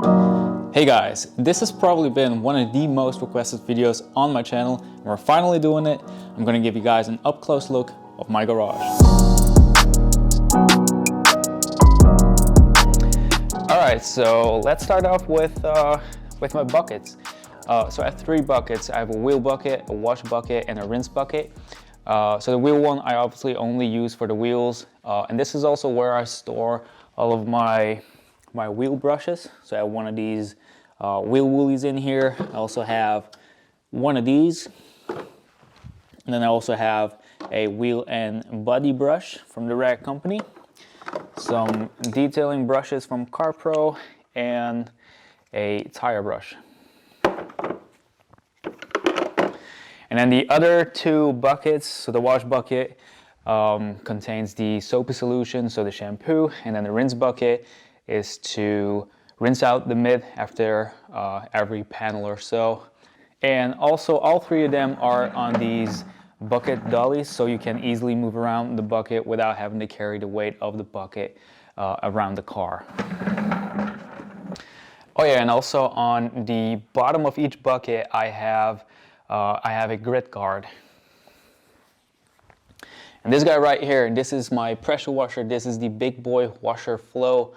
Hey guys, this has probably been one of the most requested videos on my channel, and we're finally doing it. I'm going to give you guys an up-close look of my garage. Alright, so let's start off with my buckets. So I have three buckets. I have a wheel bucket, a wash bucket, and a rinse bucket. So the wheel one I obviously only use for the wheels, and this is also where I store all of my wheel brushes. So I have one of these wheel woolies in here. I also have one of these, and then I also have a wheel and body brush from the Rag Company, some detailing brushes from CarPro, and a tire brush. And then the other two buckets, so the wash bucket contains the soapy solution, so the shampoo, and then the rinse bucket is to rinse out the mitt after every panel or so. And also all three of them are on these bucket dollies, so you can easily move around the bucket without having to carry the weight of the bucket around the car. Oh yeah, and also on the bottom of each bucket I have a grit guard. And this guy right here, this is my pressure washer. This is the Big Boy Washer Flow.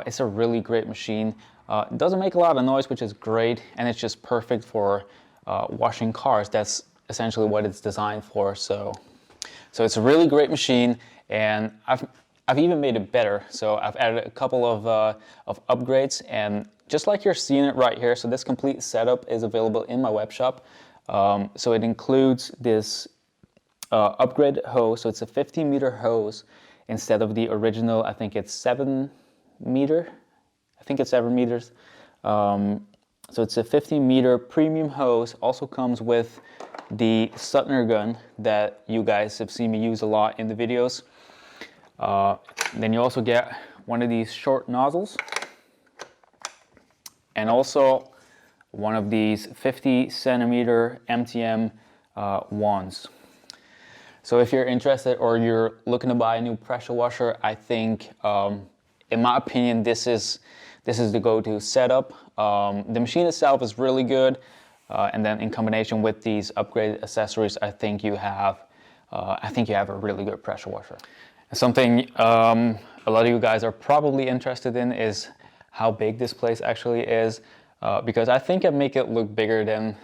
It's a really great machine. It doesn't make a lot of noise, which is great, and it's just perfect for washing cars. That's essentially what it's designed for. So it's a really great machine, and I've even made it better. So I've added a couple of upgrades, and just like you're seeing it right here, so this complete setup is available in my web shop. So it includes this upgraded hose, so it's a 15-meter hose instead of the original, I think it's 7 meter. I think it's 7 meters. So it's a 15-meter premium hose. Also comes with the Sutner gun that you guys have seen me use a lot in the videos. Then you also get one of these short nozzles, and also one of these 50 centimeter MTM wands. So if you're interested or you're looking to buy a new pressure washer, I think, in my opinion, this is the go-to setup. The machine itself is really good, and then in combination with these upgraded accessories, I think you have a really good pressure washer. Something a lot of you guys are probably interested in is how big this place actually is, because I think I make it look bigger than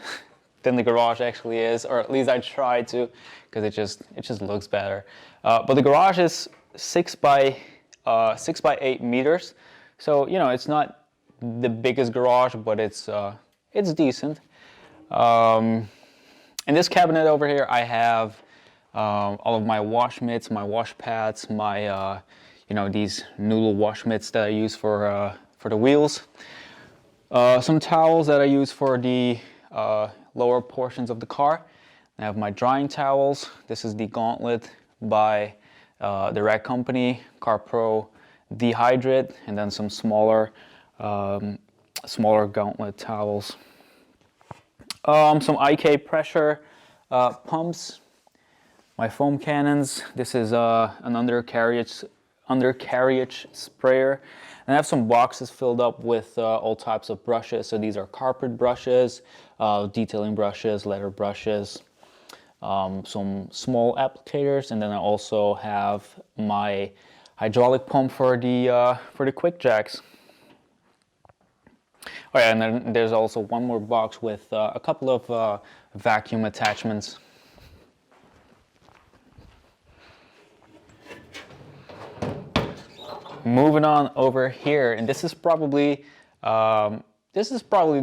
the garage actually is, or at least I try to, because it just looks better. But the garage is 6 by 8 meters, so you know it's not the biggest garage, but it's decent. In this cabinet over here, I have all of my wash mitts, my wash pads, my these noodle wash mitts that I use for the wheels. Some towels that I use for the lower portions of the car. I have my drying towels. This is the Gauntlet by the Rag Company, CarPro Dehydrate, and then some smaller Gauntlet towels. Some IK pressure pumps. My foam cannons. This is an undercarriage sprayer. And I have some boxes filled up with all types of brushes. So these are carpet brushes, detailing brushes, leather brushes, some small applicators, and then I also have my hydraulic pump for the quick jacks. Oh yeah, and then there's also one more box with a couple of vacuum attachments. Moving on over here, and this is probably the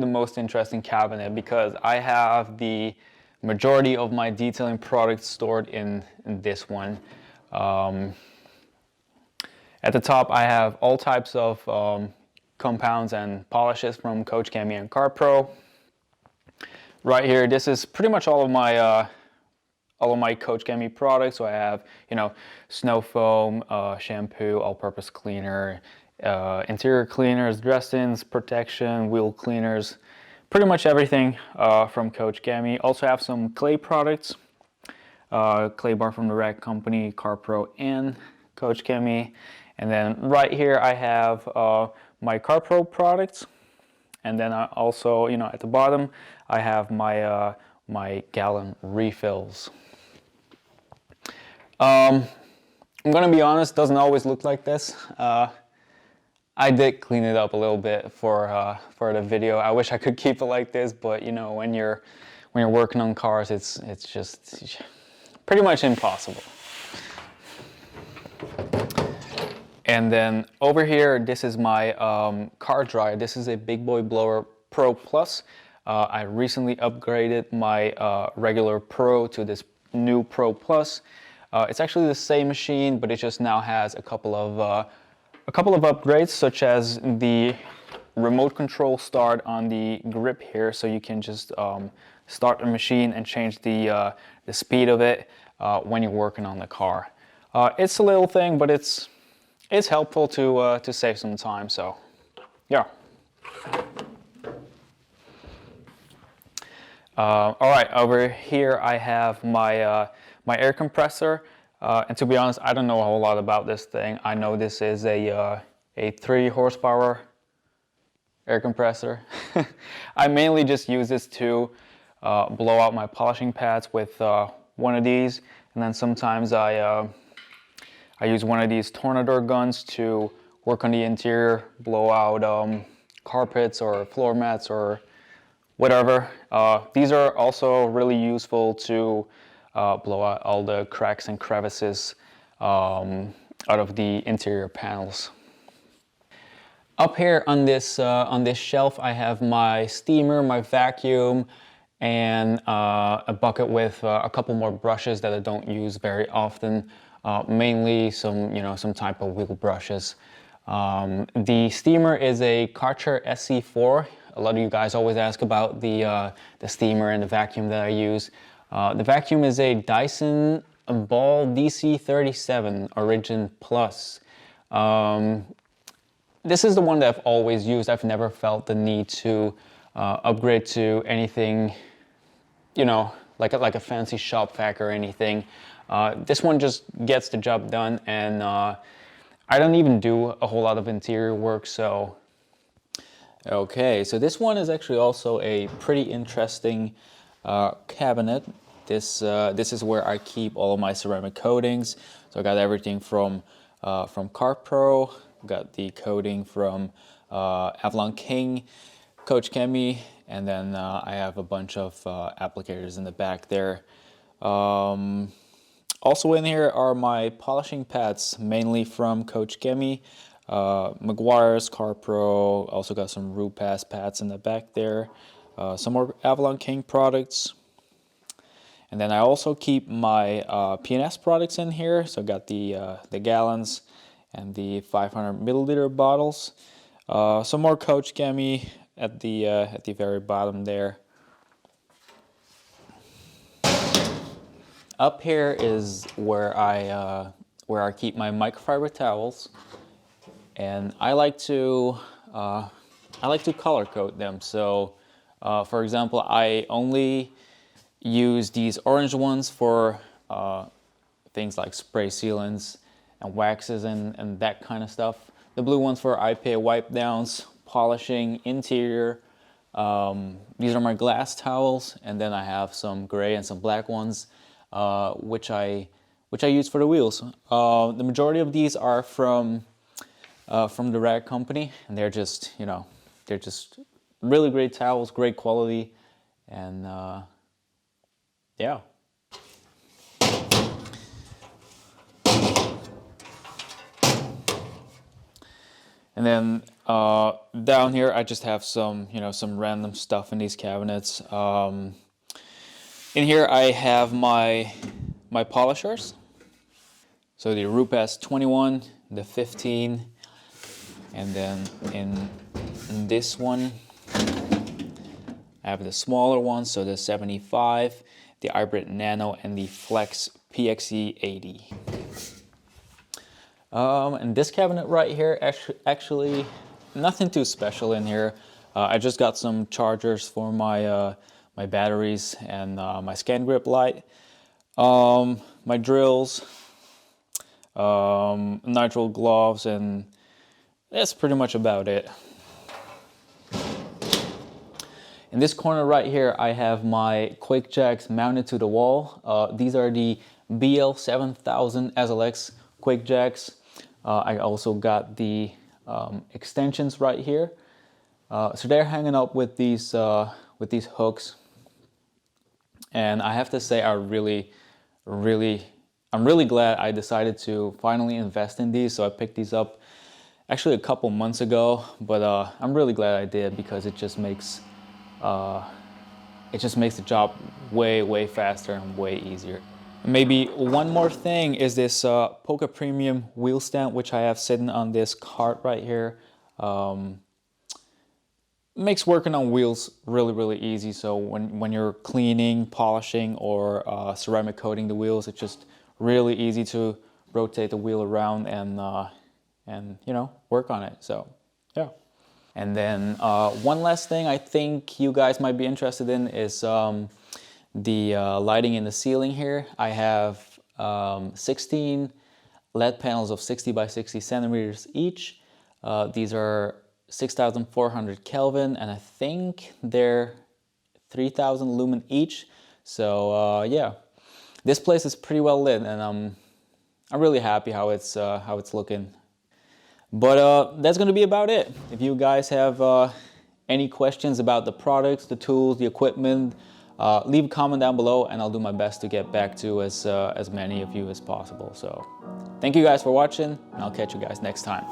most interesting cabinet, because I have the majority of my detailing products stored in this one. At the top I have all types of compounds and polishes from Coach Cami and CarPro. Right here, this is pretty much all of my Coach Cami products. So I have, snow foam, shampoo, all-purpose cleaner, interior cleaners, dress-ins, protection, wheel cleaners, pretty much everything from Coach Cami. Also have some clay products, clay bar from the Rag Company, CarPro, and Coach Cami. And then right here I have my CarPro products. And then I also, you know, at the bottom, I have my my gallon refills. I'm gonna be honest, doesn't always look like this. I did clean it up a little bit for the video. I wish I could keep it like this, but you know, when you're working on cars, it's just pretty much impossible. And then over here, this is my car dryer. This is a Big Boy Blower Pro Plus. I recently upgraded my regular Pro to this new Pro Plus. It's actually the same machine, but it just now has a couple of upgrades, such as the remote control start on the grip here, so you can just start the machine and change the speed of it when you're working on the car. It's a little thing, but it's helpful to save some time. So, yeah. All right, over here I have my my air compressor, and to be honest, I don't know a whole lot about this thing. I know this is a 3 horsepower air compressor. I mainly just use this to blow out my polishing pads with one of these, and then sometimes I use one of these Tornador guns to work on the interior, blow out carpets or floor mats or whatever. These are also really useful to blow out all the cracks and crevices out of the interior panels. Up here on this shelf, I have my steamer, my vacuum, and a bucket with a couple more brushes that I don't use very often. Mainly some type of wheel brushes. The steamer is a Karcher SC4. A lot of you guys always ask about the steamer and the vacuum that I use. The vacuum is a Dyson Ball DC37 Origin Plus. This is the one that I've always used. I've never felt the need to upgrade to anything, you know, like a fancy shop vac or anything. This one just gets the job done, and I don't even do a whole lot of interior work, so. Okay, so this one is actually also a pretty interesting cabinet. This is where I keep all of my ceramic coatings. So I got everything from CarPro, got the coating from Avalon King, Coach Chemi, and then I have a bunch of applicators in the back there. Also in here are my polishing pads, mainly from Coach Chemi, Meguiar's, CarPro. Also got some Rupass pads in the back there. Some more Avalon King products. And then I also keep my P&S products in here. So I got the gallons and the 500 milliliter bottles. Some more Coach Chemi at the very bottom there. Up here is where I keep my microfiber towels, and I like to color code them. So, for example, I only use these orange ones for things like spray sealants and waxes and that kind of stuff. The blue ones for IPA wipe downs, polishing, interior. These are my glass towels, and then I have some gray and some black ones, which I use for the wheels. The majority of these are from the Rag Company, and they're just really great towels, great quality, and yeah. And then down here, I just have some random stuff in these cabinets. In here, I have my polishers. So the Rupass 21, the 15, and then in this one, I have the smaller one, so the 75, the Hybrid Nano, and the Flex PXE 80. And this cabinet right here, actually nothing too special in here. I just got some chargers for my my batteries and my scan grip light, my drills, nitrile gloves, and that's pretty much about it. In this corner right here, I have my quick jacks mounted to the wall. These are the BL7000 SLX quick jacks. I also got the extensions right here. So they're hanging up with these hooks. And I have to say, I'm really glad I decided to finally invest in these. So I picked these up actually a couple months ago, but I'm really glad I did, because it just makes the job way faster and way easier. Maybe one more thing is this Polka Premium wheel stand, which I have sitting on this cart right here. Makes working on wheels really easy. So when you're cleaning, polishing, or ceramic coating the wheels, it's just really easy to rotate the wheel around and you know, work on it. So yeah. And then one last thing I think you guys might be interested in is the lighting in the ceiling here. I have 16 LED panels of 60 by 60 centimeters each. These are 6,400 Kelvin, and I think they're 3,000 lumen each. So yeah, this place is pretty well lit, and I'm really happy how it's looking. But that's gonna be about it. If you guys have any questions about the products, the tools, the equipment, leave a comment down below, and I'll do my best to get back to as many of you as possible. So thank you guys for watching, and I'll catch you guys next time.